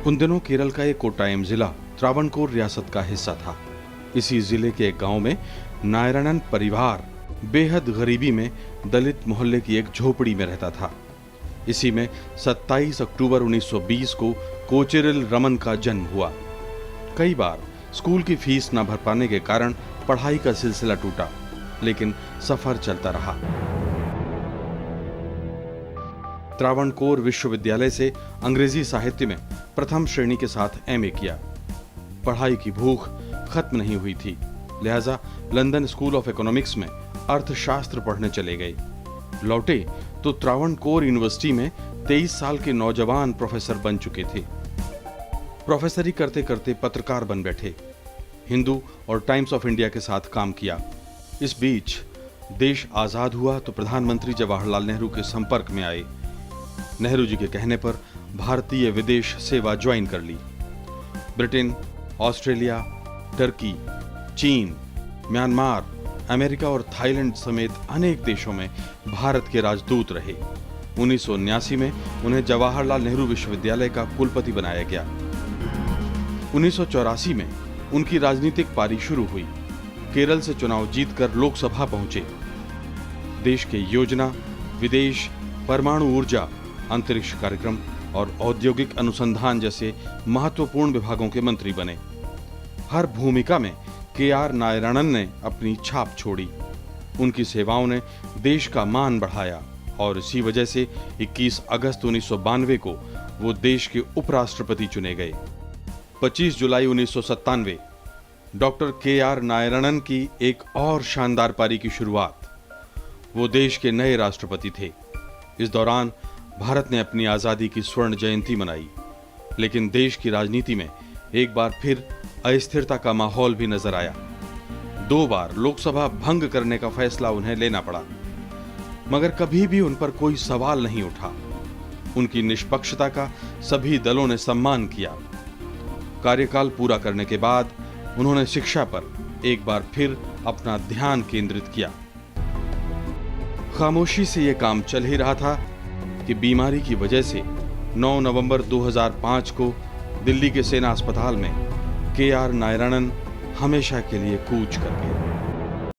उन दिनों केरल का एक कोट्टायम जिला त्रावणकोर रियासत का हिस्सा था। इसी जिले के एक गांव में नारायणन परिवार बेहद गरीबी में दलित मोहल्ले की एक झोपड़ी में रहता था। इसी में 27 अक्टूबर 1920 को कोचेरिल रमन का जन्म हुआ। कई बार स्कूल की फीस न भर पाने के कारण पढ़ाई का सिलसिला टूटा, लेकिन सफर चलता रहा। त्रावणकोर विश्वविद्यालय से अंग्रेजी साहित्य में प्रथम श्रेणी के साथ एमए किया। पढ़ाई की भूख खत्म नहीं हुई थी, लिहाजा लंदन स्कूल ऑफ इकोनॉमिक्स में अर्थशास्त्र पढ़ने चले गए। लौटे तो त्रावणकोर यूनिवर्सिटी में 23 साल के नौजवान प्रोफेसर बन चुके थे। प्रोफेसरी करते करते पत्रकार बन बैठे। हिंदू और टाइम्स ऑफ इंडिया के साथ काम किया। इस बीच देश आजाद हुआ तो प्रधानमंत्री जवाहरलाल नेहरू के संपर्क में आए। नेहरू जी के कहने पर भारतीय विदेश सेवा ज्वाइन कर ली। ब्रिटेन, ऑस्ट्रेलिया, टर्की, चीन, म्यांमार, अमेरिका और थाईलैंड समेत अनेक देशों में भारत के राजदूत रहे। 1979 में उन्हें जवाहरलाल नेहरू विश्वविद्यालय का कुलपति बनाया गया। 1984 में उनकी राजनीतिक पारी शुरू हुई। केरल से चुनाव जीतकर लोकसभा पहुंचे। देश के योजना, विदेश, परमाणु ऊर्जा, अंतरिक्ष कार्यक्रम और औद्योगिक अनुसंधान जैसे महत्वपूर्ण विभागों के मंत्री बने। हर भूमिका में के.आर. नारायणन ने अपनी छाप छोड़ी। उनकी सेवाओं ने देश का मान बढ़ाया और इसी वजह से 21 अगस्त 1992 को वो देश के उपराष्ट्रपति चुने गए। 25 जुलाई 1997 डॉक्टर के.आर. नारायणन की एक और शानदार पारी की शुरुआत। वो देश के नए राष्ट्रपति थे। इस दौरान भारत ने अपनी आजादी की स्वर्ण जयंती मनाई, लेकिन देश की राजनीति में एक बार फिर अस्थिरता का माहौल भी नजर आया। 2 बार लोकसभा भंग करने का फैसला उन्हें लेना पड़ा, मगर कभी भी उन पर कोई सवाल नहीं उठा। उनकी निष्पक्षता का सभी दलों ने सम्मान किया। कार्यकाल पूरा करने के बाद उन्होंने शिक्षा पर एक बार फिर अपना ध्यान केंद्रित किया। खामोशी से यह काम चल ही रहा था कि बीमारी की वजह से 9 नवंबर 2005 को दिल्ली के सेना अस्पताल में के.आर. नारायणन हमेशा के लिए कूच कर गए।